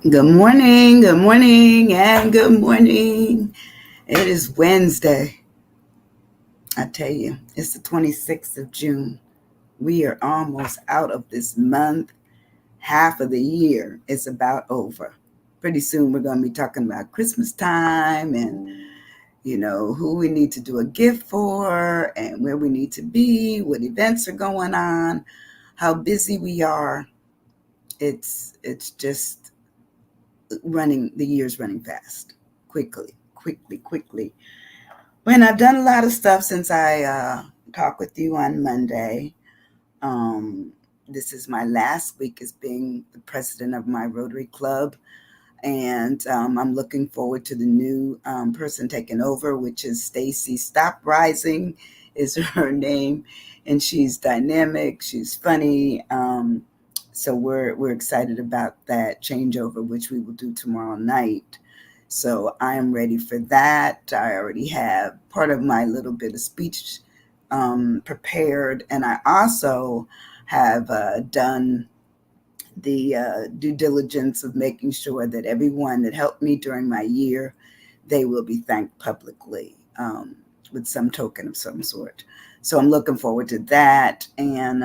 Good morning, and good morning. It is Wednesday. I tell you, it's the 26th of June. We are almost out of this month. Half of the year is about over. Pretty soon, we're going to be talking about Christmas time and, who we need to do a gift for and where we need to be, what events are going on, how busy we are. It's just the year's running fast, quickly. When I've done a lot of stuff since I talked with you on Monday. Um, this is my last week as being the president of my Rotary Club, and I'm looking forward to the new person taking over, which is Stacy Stop Rising, is her name, and she's dynamic. She's funny. So we're excited about that changeover, which we will do tomorrow night. So I am ready for that. I already have part of my little bit of speech prepared, and I also have done the due diligence of making sure that everyone that helped me during my year, they will be thanked publicly with some token of some sort. So I'm looking forward to that, and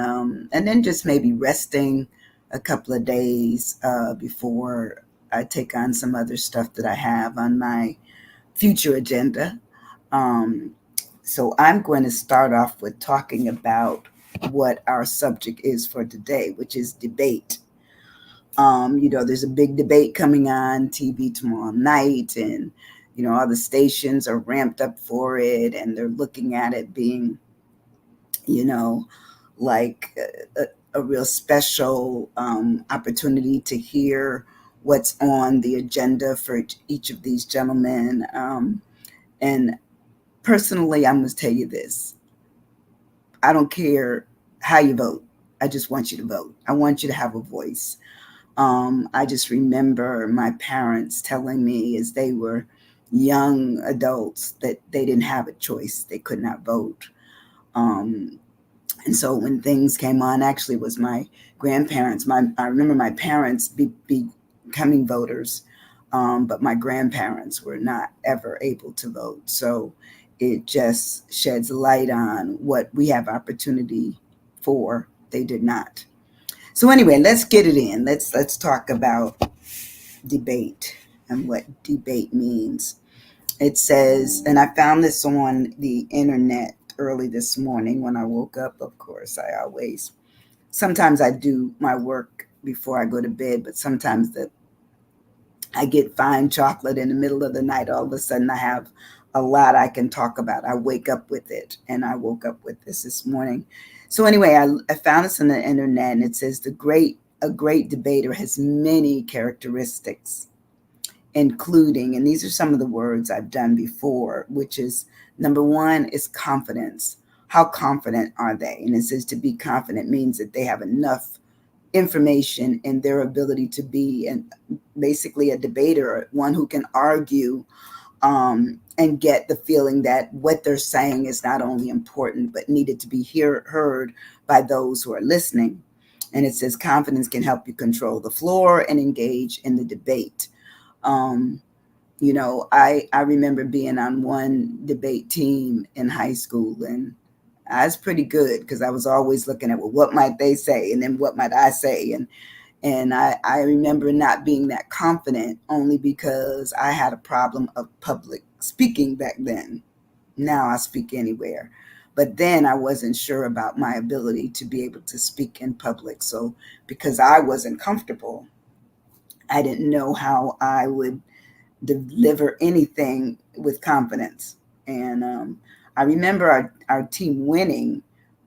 then just maybe resting a couple of days before I take on some other stuff that I have on my future agenda. Um, so I'm going to start off with talking about what our subject is for today, which is debate. There's a big debate coming on TV tomorrow night, and all the stations are ramped up for it, and they're looking at it being, you know, like a real special opportunity to hear what's on the agenda for each of these gentlemen. And personally, I must tell you this: I don't care how you vote. I just want you to vote. I want you to have a voice. I just remember my parents telling me as they were young adults that they didn't have a choice. They could not vote. Um, and so when things came on, actually, it was my grandparents. I remember my parents becoming voters, but my grandparents were not ever able to vote. So it just sheds light on what we have opportunity for. They did not. So anyway, let's get it in. Let's talk about debate and what debate means. It says, and I found this on the internet early this morning when I woke up. Of course, sometimes I do my work before I go to bed, but sometimes I get fine chocolate in the middle of the night. All of a sudden, I have a lot I can talk about. I wake up with it, and I woke up with this morning. So anyway, I found this on the internet, and it says a great debater has many characteristics, including, and these are some of the words I've done before, which is number one is confidence. How confident are they? And it says to be confident means that they have enough information in their ability to be and basically a debater, one who can argue and get the feeling that what they're saying is not only important but needed to be heard by those who are listening. And it says confidence can help you control the floor and engage in the debate. Um, I remember being on one debate team in high school, and I was pretty good because I was always looking at, well, what might they say, and then what might I say, and I remember not being that confident only because I had a problem of public speaking back then. Now I speak anywhere. But then I wasn't sure about my ability to be able to speak in public. So because I wasn't comfortable, I didn't know how I would deliver anything with confidence. And I remember our team winning,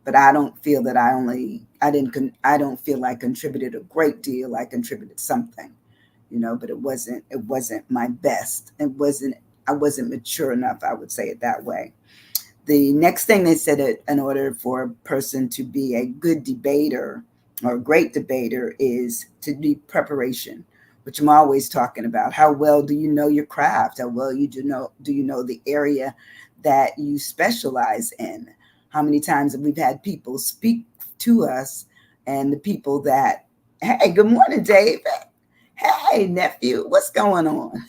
but I don't feel that I don't feel I contributed a great deal. I contributed something, but it wasn't my best. I wasn't mature enough. I would say it that way. The next thing they said, that in order for a person to be a good debater or a great debater is to be preparation, which I'm always talking about. How well do you know your craft? How well do you know the area that you specialize in? How many times have we've had people speak to us, and the people that, hey, good morning, Dave. Hey, nephew, what's going on?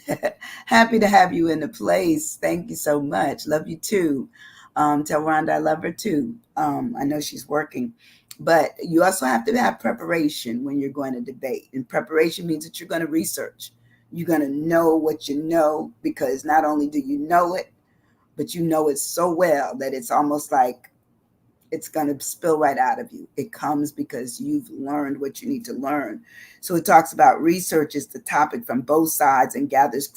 Happy to have you in the place. Thank you so much. Love you too. Tell Rhonda I love her too. I know she's working, but you also have to have preparation when you're going to debate. And preparation means that you're going to research. You're going to know what you know, because not only do you know it, but you know it so well that it's almost like it's going to spill right out of you. It comes because you've learned what you need to learn. So it talks about research is the topic from both sides and gathers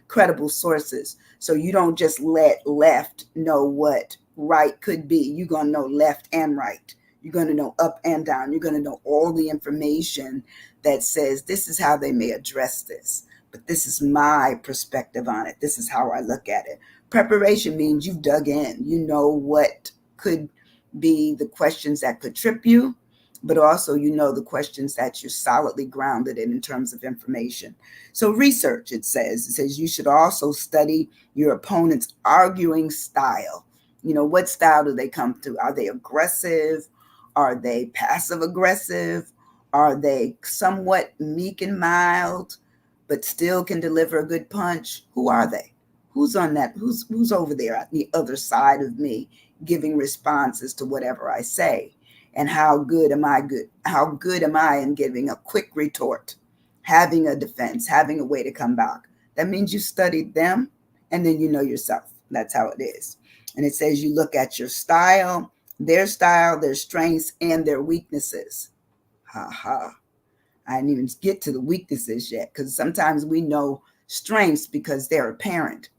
credible sources. So you don't just let left know what right could be. You're going to know left and right. You're going to know up and down. You're going to know all the information that says this is how they may address this. But this is my perspective on it. This is how I look at it. Preparation means you've dug in. You know what could be the questions that could trip you, but also the questions that you're solidly grounded in terms of information. So research, it says you should also study your opponent's arguing style. What style do they come to? Are they aggressive? Are they passive aggressive? Are they somewhat meek and mild, but still can deliver a good punch? Who are they? Who's on that? Who's over there on the other side of me, giving responses to whatever I say? And how good am I in giving a quick retort, having a defense, having a way to come back? That means you studied them, and then you know yourself. That's how it is. And it says you look at your style, their strengths, and their weaknesses. Ha ha. I didn't even get to the weaknesses yet, because sometimes we know strengths because they're apparent.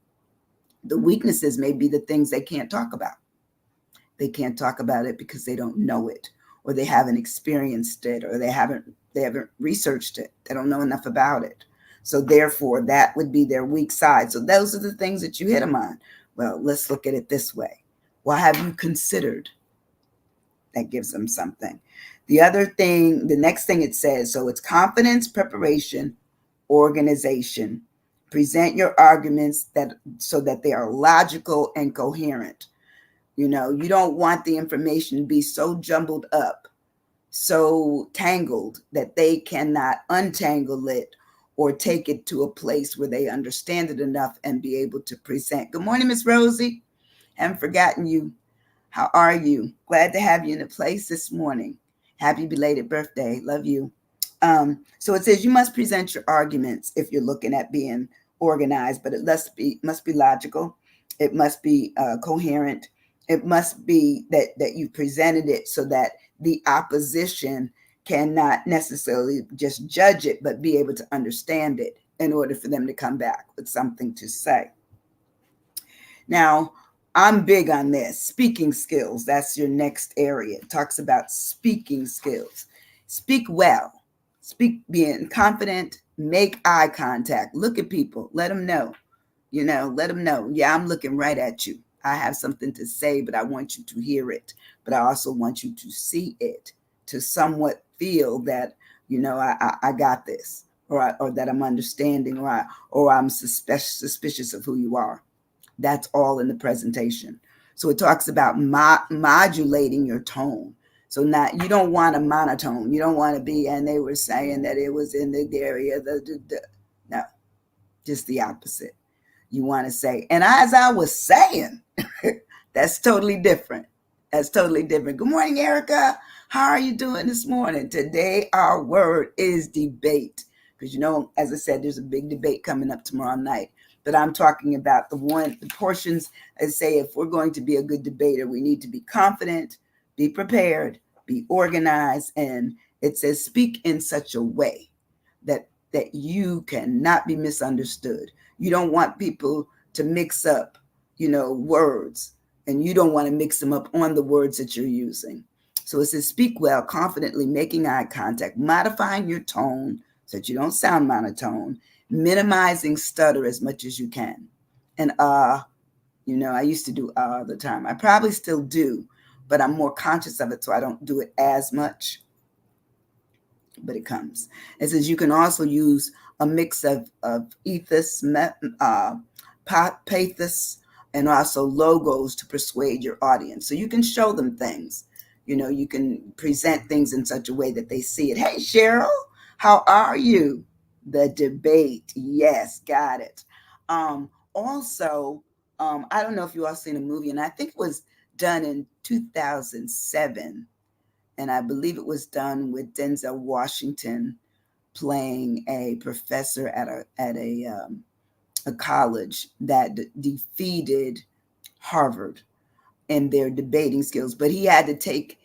The weaknesses may be the things they can't talk about. They can't talk about it because they don't know it, or they haven't experienced it, or they haven't researched it. They don't know enough about it. So therefore, that would be their weak side. So those are the things that you hit them on. Well, let's look at it this way. What have you considered? That gives them something. The next thing it says, so it's confidence, preparation, organization. Present your arguments so that they are logical and coherent. You don't want the information to be so jumbled up, so tangled that they cannot untangle it or take it to a place where they understand it enough and be able to present. Good morning, Miss Rosie. Haven't forgotten you. How are you? Glad to have you in the place this morning. Happy belated birthday. Love you. So it says you must present your arguments if you're looking at being organized, but it must be logical. It must be coherent. It must be that you presented it so that the opposition cannot necessarily just judge it, but be able to understand it in order for them to come back with something to say. Now, I'm big on this. Speaking skills, that's your next area. It talks about speaking skills. Speak well. Speak being confident. Make eye contact. Look at people. Let them know. Let them know. Yeah, I'm looking right at you. I have something to say, but I want you to hear it. But I also want you to see it, to somewhat feel that, I got this, or that I'm understanding, or I'm suspicious of who you are. That's all in the presentation. So it talks about modulating your tone. So you don't want a monotone. You don't want to be, and they were saying that it was in the area. No, just the opposite. You want to say, and as I was saying, that's totally different. That's totally different. Good morning, Erica. How are you doing this morning? Today, our word is debate. Because, as I said, there's a big debate coming up tomorrow night. But I'm talking about the portions that say if we're going to be a good debater, we need to be confident, be prepared, be organized. And it says speak in such a way that you cannot be misunderstood. You don't want people to mix up, words, and you don't want to mix them up on the words that you're using. So it says speak well, confidently, making eye contact, modifying your tone so that you don't sound monotone, minimizing stutter as much as you can. And I used to do all the time. I probably still do, but I'm more conscious of it, so I don't do it as much. But it comes. It says you can also use a mix of ethos, pathos, and also logos to persuade your audience. So you can show them things. You can present things in such a way that they see it. Hey, Cheryl, how are you? The debate. Yes, got it. Also, I don't know if you all seen a movie, and I think it was done in 2007, and I believe it was done with Denzel Washington playing a professor a college that defeated Harvard in their debating skills. But he had to take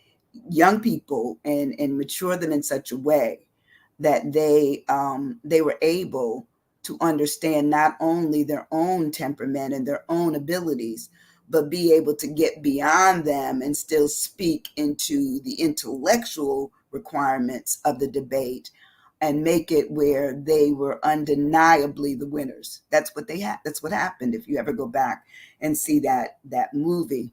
young people and mature them in such a way that they were able to understand not only their own temperament and their own abilities, but be able to get beyond them and still speak into the intellectual requirements of the debate and make it where they were undeniably the winners. That's what they had. That's what happened. If you ever go back and see that movie.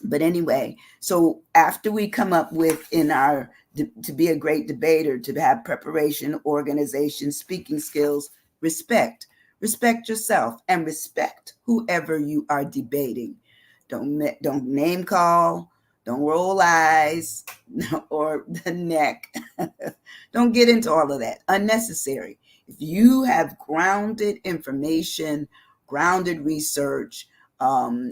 But anyway, so after we come up with in our to be a great debater, to have preparation, organization, speaking skills, respect yourself and respect whoever you are debating. Don't name call, don't roll eyes or the neck. Don't get into all of that. Unnecessary. If you have grounded information, grounded research,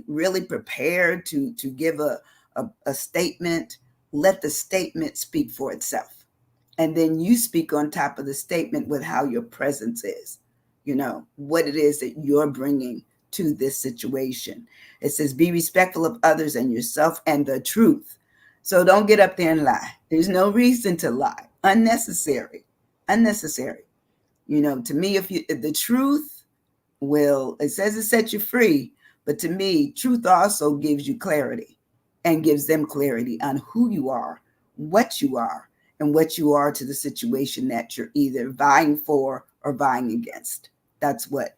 really prepared to give a statement, let the statement speak for itself. And then you speak on top of the statement with how your presence is, what it is that you're bringing to this situation. It says, be respectful of others and yourself and the truth. So don't get up there and lie. There's no reason to lie. Unnecessary. To me, if the truth it says it sets you free, but to me, truth also gives you clarity and gives them clarity on who you are, what you are, and what you are to the situation that you're either vying for or vying against. That's what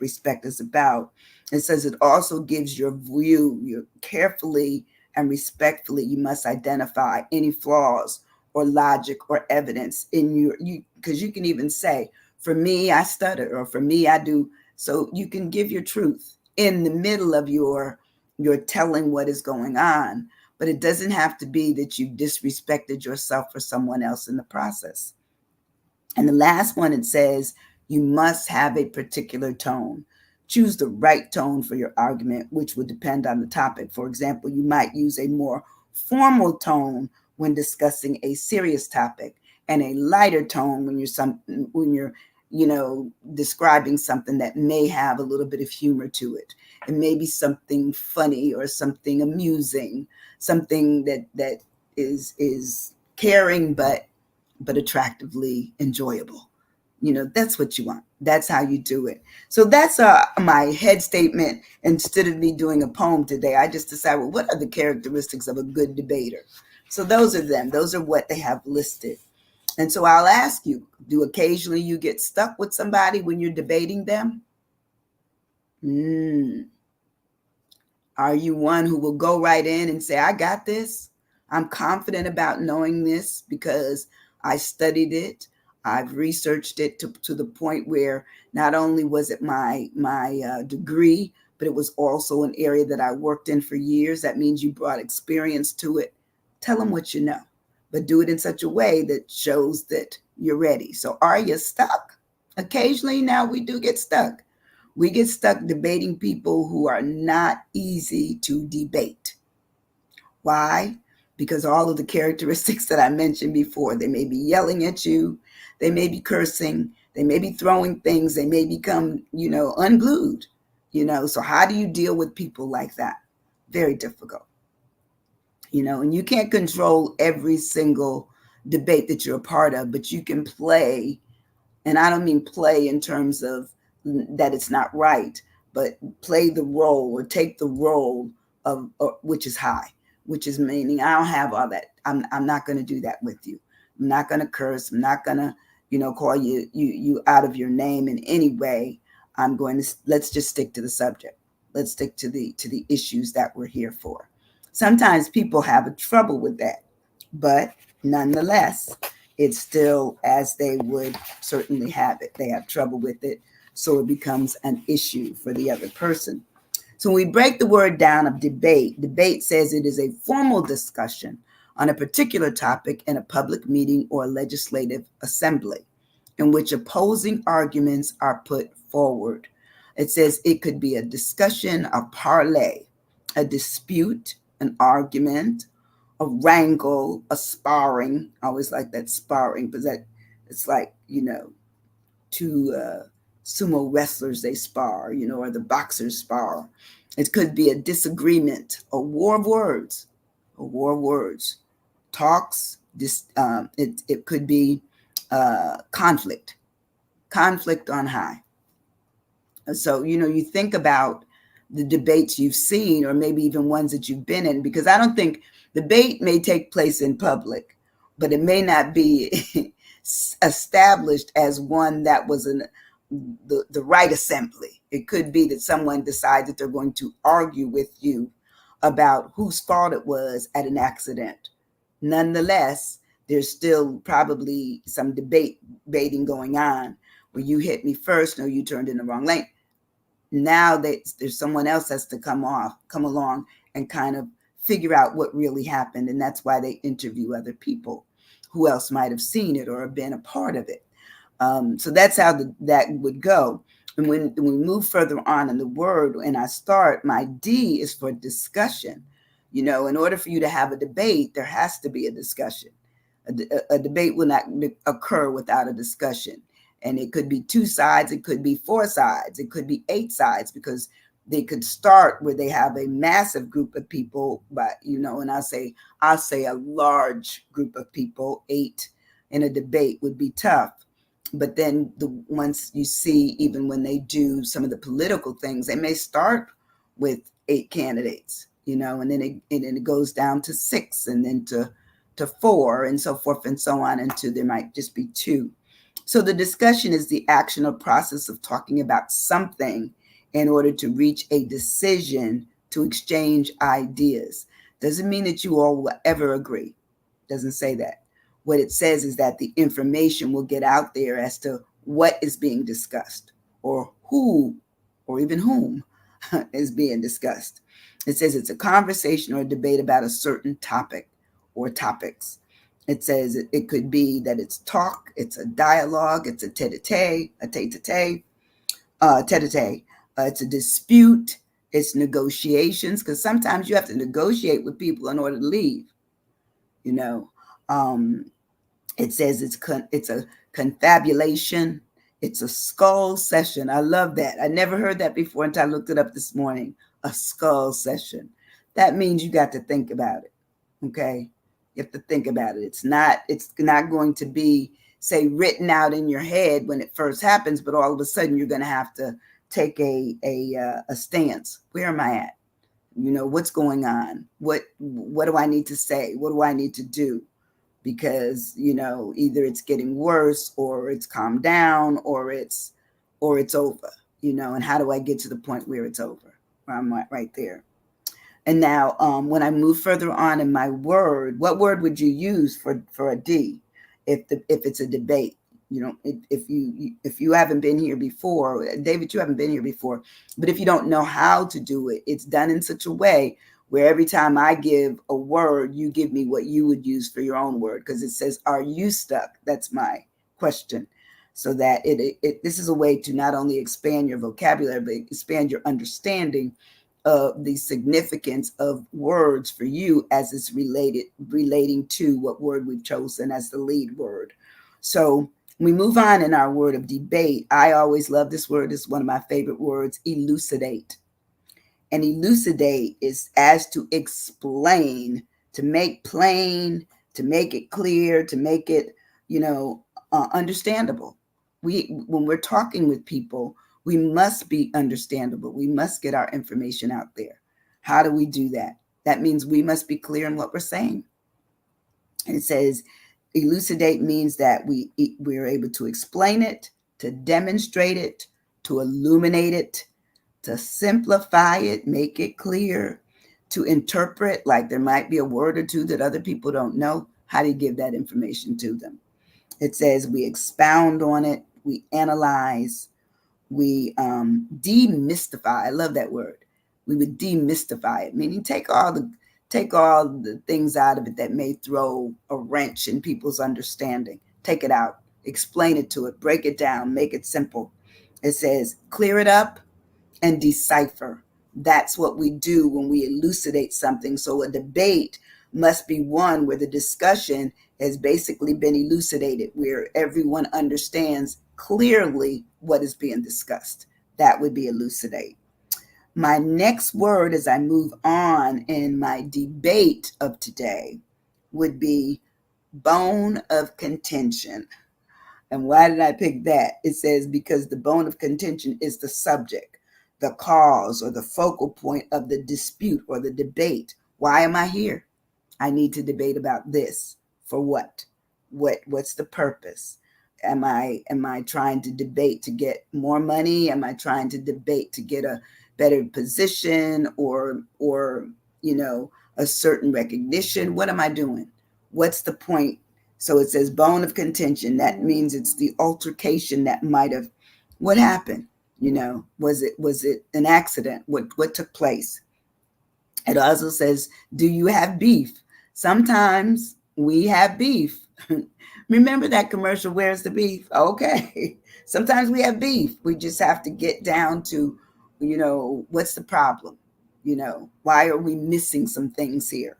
respect is about. It says it also gives your view. You carefully and respectfully, you must identify any flaws or logic or evidence in you, because you can even say, for me, I stutter, or for me, I do. So you can give your truth in the middle of your telling what is going on, but it doesn't have to be that you disrespected yourself or someone else in the process. And the last one, it says, you must have a particular tone. Choose the right tone for your argument, which would depend on the topic. For example, you might use a more formal tone when discussing a serious topic, and a lighter tone when you're describing something that may have a little bit of humor to it. It may be something funny or something amusing, something that is caring but attractively enjoyable. That's what you want. That's how you do it. So that's my head statement. Instead of me doing a poem today, I just decided, well, what are the characteristics of a good debater? So those are them. Those are what they have listed. And so I'll ask you, do occasionally you get stuck with somebody when you're debating them? Are you one who will go right in and say, I got this? I'm confident about knowing this because I studied it. I've researched it to the point where not only was it my degree, but it was also an area that I worked in for years. That means you brought experience to it. Tell them what you know, but do it in such a way that shows that you're ready. So are you stuck? Occasionally now we do get stuck. We get stuck debating people who are not easy to debate. Why? Because all of the characteristics that I mentioned before, they may be yelling at you, they may be cursing, they may be throwing things, they may become, unglued, So how do you deal with people like that? Very difficult. And you can't control every single debate that you're a part of, but you can play, and I don't mean play in terms of that it's not right, but play the role or take the role of which is high, which is meaning I don't have all that. I'm not going to do that with you. I'm not going to curse. I'm not going to, call you out of your name in any way. I'm going to, let's just stick to the subject. Let's stick to the issues that we're here for. Sometimes people have trouble with that, but nonetheless, it's still as they would certainly have it. They have trouble with it, so it becomes an issue for the other person. So when we break the word down of debate, debate says it is a formal discussion on a particular topic in a public meeting or legislative assembly. in which opposing arguments are put forward. It says it could be a discussion, a parley, a dispute, an argument, a wrangle, a sparring. I always like that sparring because that it's like, two sumo wrestlers, they spar, or the boxers spar. It could be a disagreement, a war of words, a war of words. Talks, it could be conflict on high. So, you think about the debates you've seen, or maybe even ones that you've been in, because I don't think debate may take place in public, but it may not be established as one that was the right assembly. It could be that someone decides that they're going to argue with you about whose fault it was at an accident. Nonetheless, there's still probably some debating going on where you hit me first, no, you turned in the wrong lane. Now there's someone else has to come along and kind of figure out what really happened. And that's why they interview other people who else might have seen it or have been a part of it. So that's how that would go. And when we move further on in the word, and I start, my D is for discussion. In order for you to have a debate, there has to be a discussion. A debate will not occur without a discussion. And it could be 2 sides, it could be 4 sides, it could be 8 sides, because they could start where they have a massive group of people, but and I'll say a large group of people. 8 in a debate would be tough. But then once you see, even when they do some of the political things, they may start with 8 candidates, and then it goes down to 6, and then to 4, and so forth and so on, until there might just be 2. So the discussion is the action or process of talking about something in order to reach a decision, to exchange ideas. Doesn't mean that you all will ever agree. Doesn't say that. What it says is that the information will get out there as to what is being discussed, or who, or even whom is being discussed. It says it's a conversation or a debate about a certain topic or topics. It says it could be that it's talk, it's a dialogue, it's a tete-a-tete, it's a dispute, it's negotiations, because sometimes you have to negotiate with people in order to leave. It says it's a confabulation, it's a skull session. I love that. I never heard that before until I looked it up this morning. A skull session. That means you got to think about it. Okay. You have to think about it. It's not going to be, say, written out in your head when it first happens, but all of a sudden you're going to have to take a stance. Where am I at? What's going on? What do I need to say? What do I need to do? Because either it's getting worse, or it's calmed down, or it's over. And how do I get to the point where it's over? Where I'm right there. And now, when I move further on in my word, what word would you use for a D if it's a debate? If you haven't been here before, David, you haven't been here before, but if you don't know how to do it, it's done in such a way where every time I give a word, you give me what you would use for your own word, because it says, "Are you stuck?" That's my question. So that this is a way to not only expand your vocabulary, but expand your understanding of the significance of words for you as it's relating to what word we've chosen as the lead word. So we move on in our word of debate. I always love this word. It's one of my favorite words, elucidate. And elucidate is as to explain, to make plain, to make it clear, to make it, understandable. When we're talking with people, we must be understandable. We must get our information out there. How do we do that? That means we must be clear in what we're saying. And it says elucidate means that we're able to explain it, to demonstrate it, to illuminate it, to simplify it, make it clear, to interpret, like there might be a word or two that other people don't know. How do you give that information to them? It says we expound on it, we analyze, we demystify. I love that word. We would demystify it, meaning take all the things out of it that may throw a wrench in people's understanding. Take it out. explain it to it, break it down, make it simple. It says, clear it up and decipher. That's what we do when we elucidate something. So a debate must be one where the discussion has basically been elucidated, where everyone understands clearly what is being discussed. That would be elucidate. My next word as I move on in my debate of today would be bone of contention. And why did I pick that? It says because the bone of contention is the subject, the cause, or the focal point of the dispute or the debate. Why am I here? I need to debate about this. For what? What's the purpose? Am I trying to debate to get more money? Am I trying to debate to get a better position or a certain recognition? What am I doing? What's the point? So it says bone of contention. That means it's the altercation that might have. What happened? Was it an accident? What took place? It also says, do you have beef? Sometimes we have beef. Remember that commercial, where's the beef? Okay. Sometimes we have beef. We just have to get down to, what's the problem? Why are we missing some things here?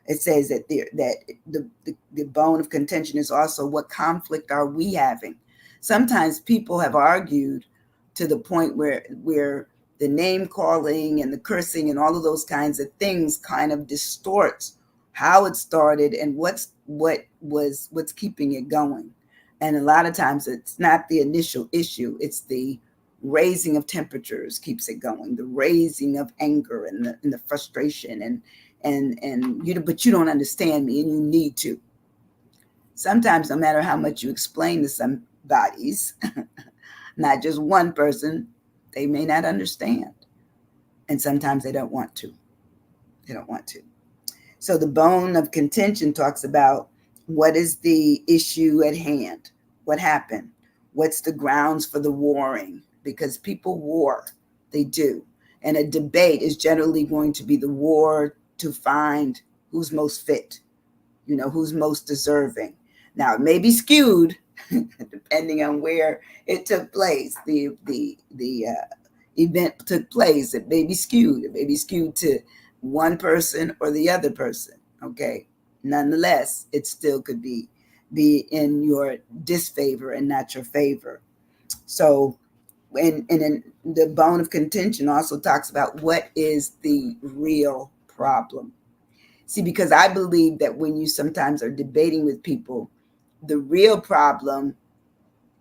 It says that the bone of contention is also what conflict are we having? Sometimes people have argued to the point where the name calling and the cursing and all of those kinds of things kind of distorts how it started and what's keeping it going. And a lot of times it's not the initial issue, it's the raising of temperatures keeps it going, the raising of anger and the frustration and but you don't understand me and you need to. Sometimes no matter how much you explain to some bodies, not just one person, they may not understand. And sometimes they don't want to. They don't want to. So the bone of contention talks about what is the issue at hand? What happened? What's the grounds for the warring? Because people war. They do. And a debate is generally going to be the war to find who's most fit, who's most deserving. Now, it may be skewed depending on where it took place. The event took place. It may be skewed. It may be skewed to one person or the other person. Okay. Nonetheless, it still could be in your disfavor and not your favor. So, and then the bone of contention also talks about what is the real problem. See, because I believe that when you sometimes are debating with people, the real problem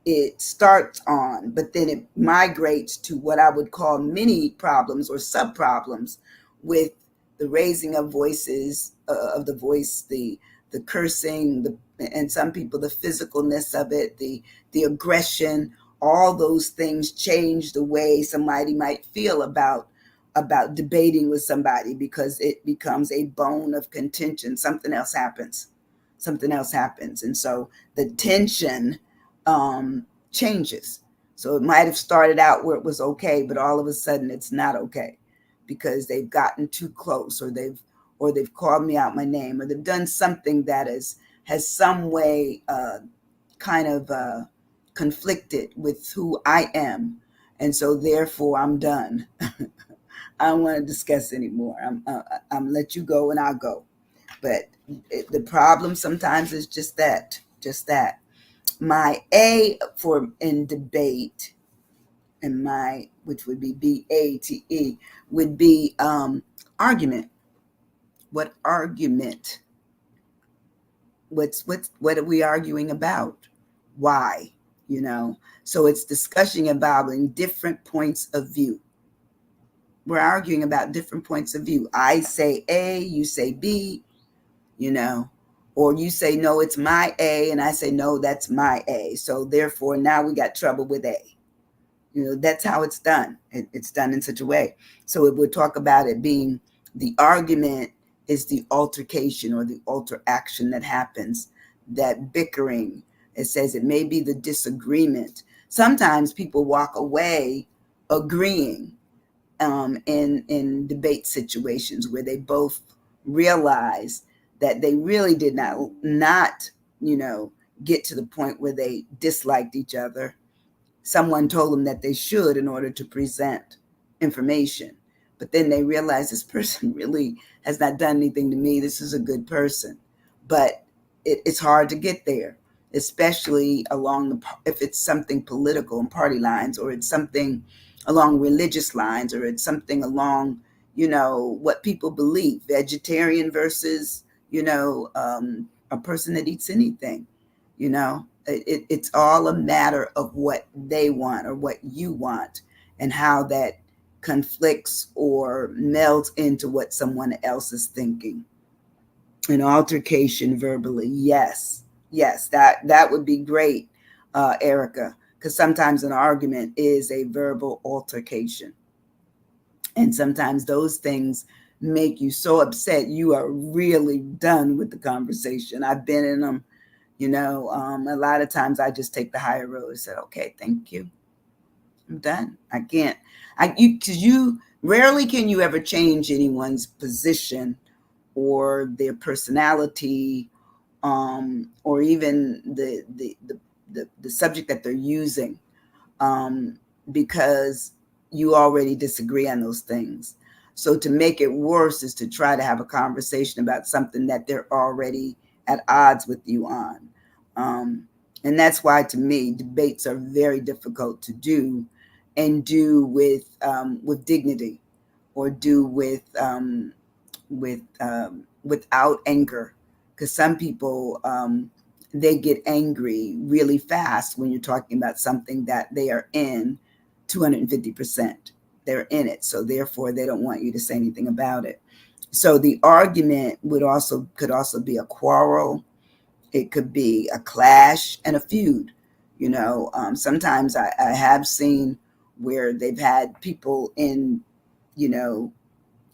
it starts on, but then it migrates to what I would call mini problems or sub problems with the raising of voices, of the voice, the cursing, and some people the physicalness of it, the aggression. All those things change the way somebody might feel about debating with somebody because it becomes a bone of contention. Something else happens. And so the tension changes. So it might have started out where it was okay, but all of a sudden it's not okay because they've gotten too close, or they've called me out my name, or they've done something that has some way kind of conflicted with who I am, and so therefore I'm done. I don't want to discuss anymore. I'm let you go and I'll go. But the problem sometimes is just that. My A for in debate, and which would be BATE, would be argument. What argument? What are we arguing about? Why? So it's discussion about different points of view. We're arguing about different points of view. I say A, you say B, or you say, no, it's my A, and I say, no, that's my A. So therefore, now we got trouble with A. That's how it's done. It's done in such a way. So it would talk about it being the argument is the altercation or the alteraction that happens, that bickering. It says it may be the disagreement. Sometimes people walk away agreeing in debate situations where they both realize that they really did not get to the point where they disliked each other. Someone told them that they should in order to present information. But then they realized this person really has not done anything to me. This is a good person. But it's hard to get there, especially along if it's something political and party lines, or it's something along religious lines, or it's something along, what people believe, vegetarian versus, a person that eats anything. It's all a matter of what they want or what you want, and how that conflicts or melds into what someone else is thinking. An altercation verbally, yes, that would be great, Erica, because sometimes an argument is a verbal altercation, and sometimes those things make you so upset you are really done with the conversation. I've been in them. A lot of times I just take the higher road and said, okay, thank you. I'm done. I can't. Because you rarely can you ever change anyone's position or their personality, or even the subject that they're using, because you already disagree on those things. So to make it worse is to try to have a conversation about something that they're already at odds with you on. And that's why, to me, debates are very difficult to do, and do with dignity, or do without anger, because some people, they get angry really fast when you're talking about something that they are in 250%. They're in it, so therefore they don't want you to say anything about it. So the argument could also be a quarrel. It could be a clash and a feud. Sometimes I have seen where they've had people in,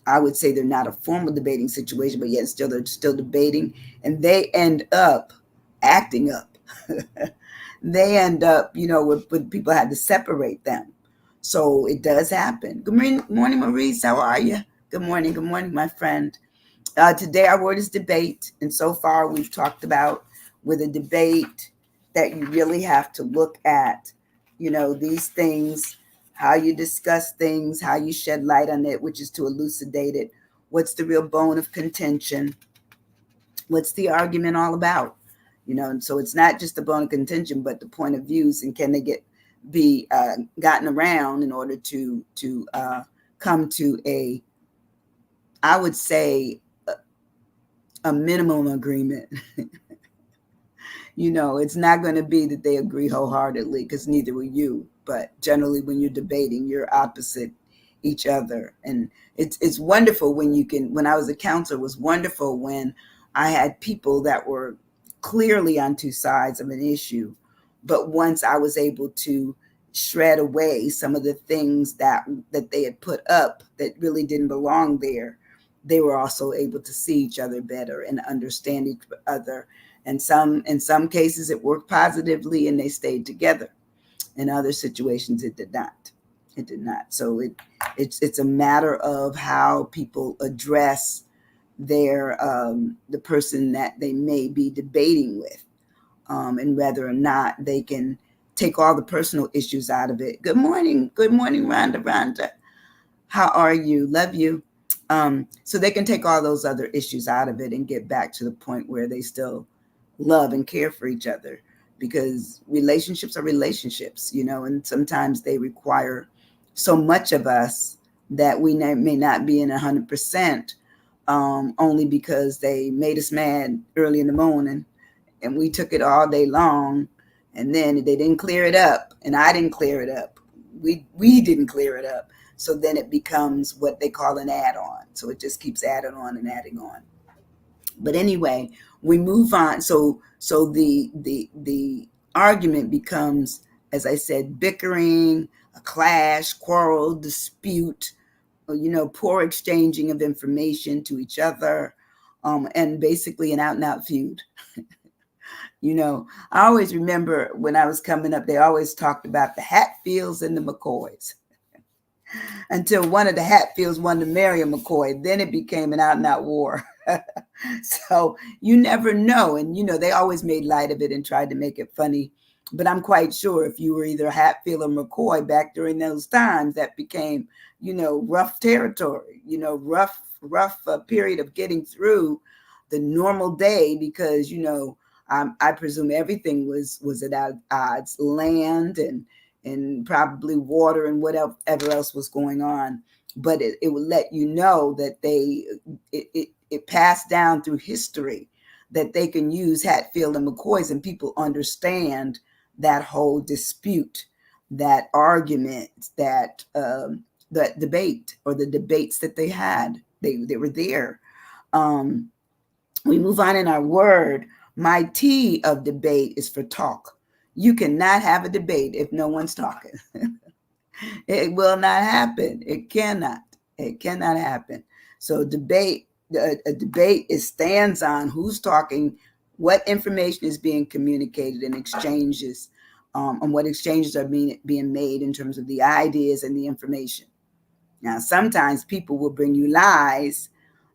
I would say they're not a formal debating situation, but yet still they're still debating, and they end up acting up. They end up, with people had to separate them. So it does happen. Good morning, Maurice. How are you? Good morning, my friend. Today our word is debate, and so far we've talked about, with a debate, that you really have to look at, these things, how you discuss things, how you shed light on it, which is to elucidate it. What's the real bone of contention? What's the argument all about? And so it's not just the bone of contention, but the point of views, and can they be gotten around in order to come to I would say, a minimum agreement. It's not going to be that they agree wholeheartedly, because neither will you. But generally, when you're debating, you're opposite each other. And it's wonderful when I was a counselor, it was wonderful when I had people that were clearly on two sides of an issue. But once I was able to shred away some of the things that they had put up that really didn't belong there, they were also able to see each other better and understand each other. And in some cases it worked positively and they stayed together. In other situations it did not. So it's a matter of how people address the person that they may be debating with, and whether or not they can take all the personal issues out of it. Good morning, Rhonda. How are you? Love you. So they can take all those other issues out of it and get back to the point where they still love and care for each other, because relationships are relationships, and sometimes they require so much of us that we may not be in 100%, only because they made us mad early in the morning and we took it all day long, and then they didn't clear it up and I didn't clear it up. We didn't clear it up. So then it becomes what they call an add-on. So it just keeps adding on and adding on. But anyway, we move on. So the argument becomes, as I said, bickering, a clash, quarrel, dispute, poor exchanging of information to each other, and basically an out-and-out feud. I always remember when I was coming up, they always talked about the Hatfields and the McCoys. Until one of the Hatfields wanted to marry a McCoy. Then it became an out-and-out war. So you never know. And, they always made light of it and tried to make it funny. But I'm quite sure if you were either Hatfield or McCoy back during those times, that became, rough territory, rough period of getting through the normal day because, I presume everything was at odds, land and probably water and whatever else was going on. But it would let you know that it passed down through history that they can use Hatfield and McCoy's, and people understand that whole dispute, that argument, that debate or the debates that they had. They were there. We move on in our word. My T of debate is for talk. You cannot have a debate if no one's talking. It will not happen. It cannot happen. So a debate stands on who's talking, what information is being communicated in exchanges, and what exchanges are being made in terms of the ideas and the information. Now, sometimes people will bring you lies,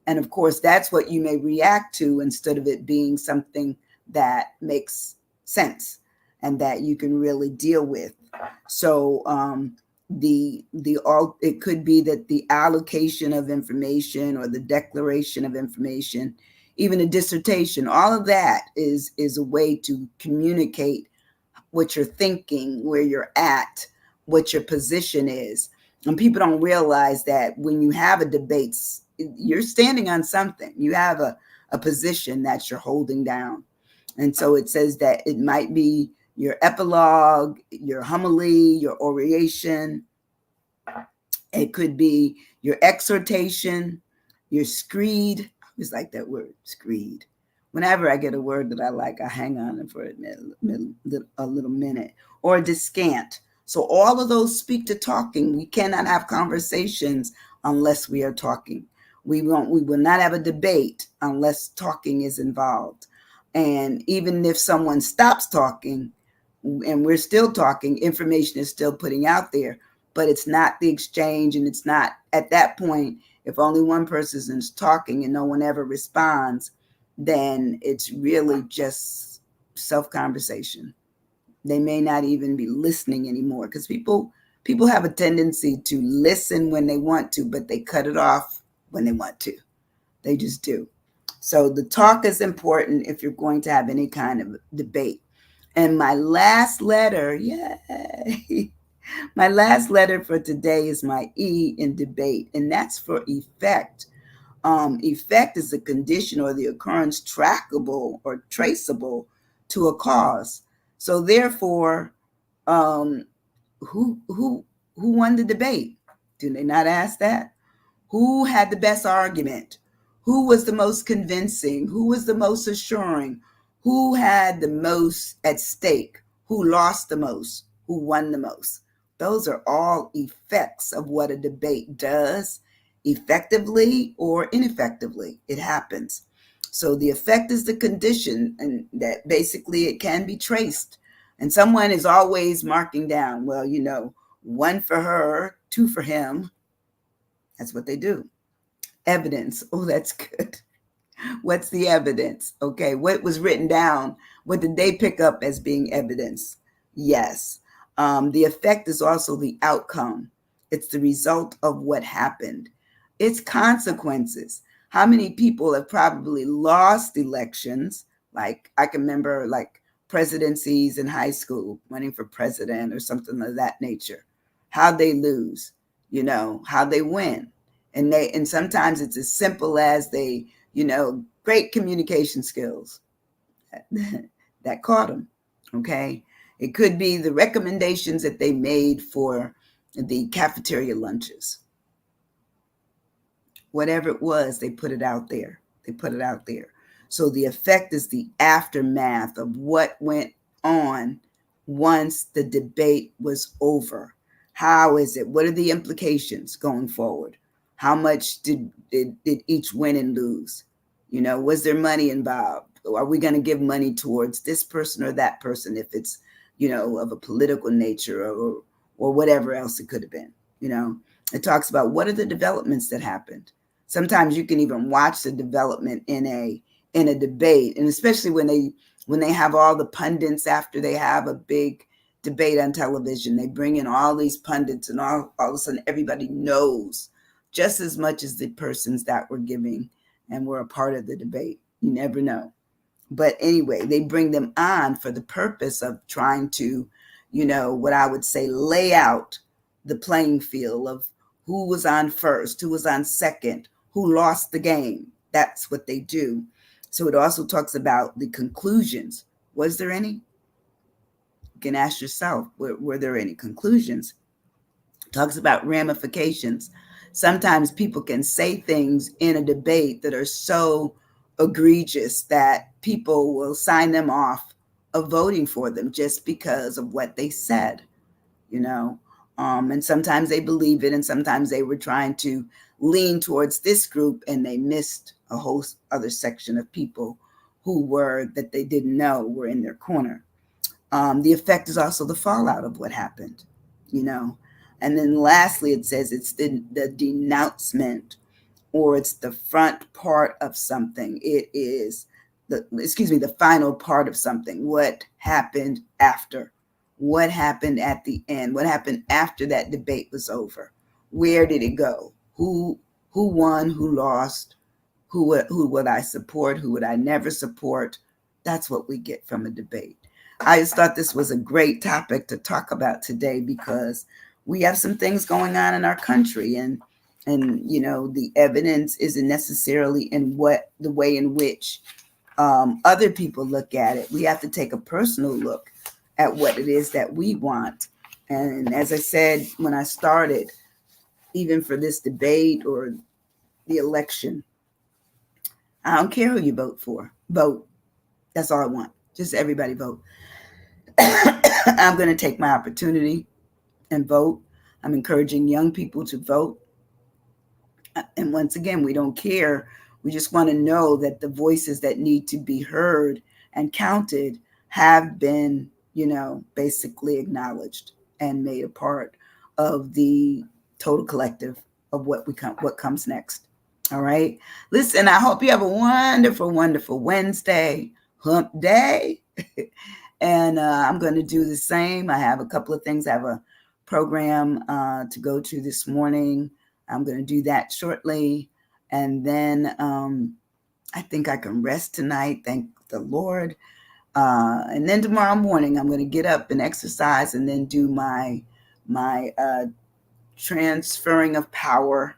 and of course, that's what you may react to instead of it being something that makes sense and that you can really deal with. So, it could be that the allocation of information or the declaration of information, even a dissertation, all of that is a way to communicate what you're thinking, where you're at, what your position is. And people don't realize that when you have a debate, you're standing on something. You have a position that you're holding down. And so it says that it might be your epilogue, your homily, your oration. It could be your exhortation, your screed. I always like that word, screed. Whenever I get a word that I like, I hang on it for a little minute. Or descant. So all of those speak to talking. We cannot have conversations unless we are talking. We will not have a debate unless talking is involved. And even if someone stops talking and we're still talking, information is still putting out there, but it's not the exchange. And it's not at that point, if only one person is talking and no one ever responds, then it's really just self-conversation. They may not even be listening anymore because people have a tendency to listen when they want to, but they cut it off when they want to. They just do. So the talk is important if you're going to have any kind of debate. And my last letter, yay, my last letter for today is my E in debate, and that's for effect. Effect is the condition or the occurrence trackable or traceable to a cause. So therefore, who won the debate? Do they not ask that? Who had the best argument? Who was the most convincing? Who was the most assuring? Who had the most at stake? Who lost the most? Who won the most? Those are all effects of what a debate does, effectively or ineffectively. It happens. So the effect is the condition, and that basically it can be traced. And someone is always marking down, well, 1 for her, 2 for him. That's what they do. Evidence. Oh, that's good. What's the evidence? Okay, what was written down? What did they pick up as being evidence? Yes. The effect is also the outcome. It's the result of what happened. It's consequences. How many people have probably lost elections? Like I can remember like presidencies in high school, running for president or something of that nature. How'd they lose? How'd they win? And sometimes it's as simple as they, great communication skills that caught them. Okay. It could be the recommendations that they made for the cafeteria lunches. Whatever it was, they put it out there. So the effect is the aftermath of what went on once the debate was over. How is it? What are the implications going forward? How much did each win and lose? Was there money involved? Are we going to give money towards this person or that person if it's, of a political nature or whatever else it could have been? It talks about what are the developments that happened. Sometimes you can even watch the development in a debate, and especially when they have all the pundits after they have a big debate on television. They bring in all these pundits, and all of a sudden everybody knows just as much as the persons that were giving and were a part of the debate. You never know. But anyway, they bring them on for the purpose of trying to, what I would say, lay out the playing field of who was on first, who was on second, who lost the game. That's what they do. So it also talks about the conclusions. Was there any? You can ask yourself, were there any conclusions? It talks about ramifications. Sometimes people can say things in a debate that are so egregious that people will sign them off of voting for them just because of what they said, you know. And sometimes they believe it, and sometimes they were trying to lean towards this group and they missed a whole other section of people who were that they didn't know were in their corner. The effect is also the fallout of what happened, you know. And then lastly, it says it's the denouncement, or it's the front part of something. It is the final part of something. What happened after? What happened at the end? What happened after that debate was over? Where did it go? Who won? Who lost? Who would I support? Who would I never support? That's what we get from a debate. I just thought this was a great topic to talk about today because we have some things going on in our country, and the evidence isn't necessarily in what the way in which other people look at it. We have to take a personal look at what it is that we want. And as I said when I started, even for this debate or the election, I don't care who you vote for. Vote. That's all I want. Just everybody vote. I'm going to take my opportunity and vote. I'm encouraging young people to vote. And once again, we don't care. We just want to know that the voices that need to be heard and counted have been, basically acknowledged and made a part of the total collective of what comes next. All right. Listen, I hope you have a wonderful, wonderful Wednesday, hump day. And I'm going to do the same. I have a couple of things. I have a program to go to this morning. I'm going to do that shortly. And then I think I can rest tonight. Thank the Lord. And then tomorrow morning, I'm going to get up and exercise and then do my transferring of power.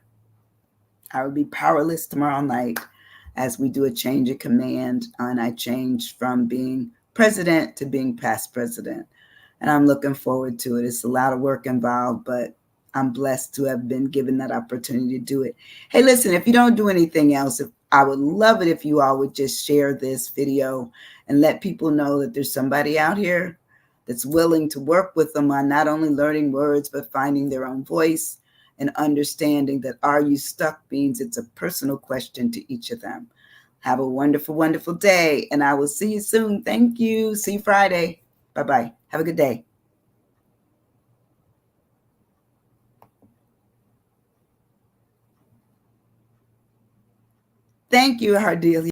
I will be powerless tomorrow night as we do a change of command. And I change from being president to being past president. And I'm looking forward to it. It's a lot of work involved, but I'm blessed to have been given that opportunity to do it. Hey, listen, if you don't do anything else, I would love it if you all would just share this video and let people know that there's somebody out here that's willing to work with them on not only learning words, but finding their own voice and understanding that are you stuck means it's a personal question to each of them. Have a wonderful, wonderful day, and I will see you soon. Thank you. See you Friday. Bye-bye. Have a good day. Thank you, Hardelia.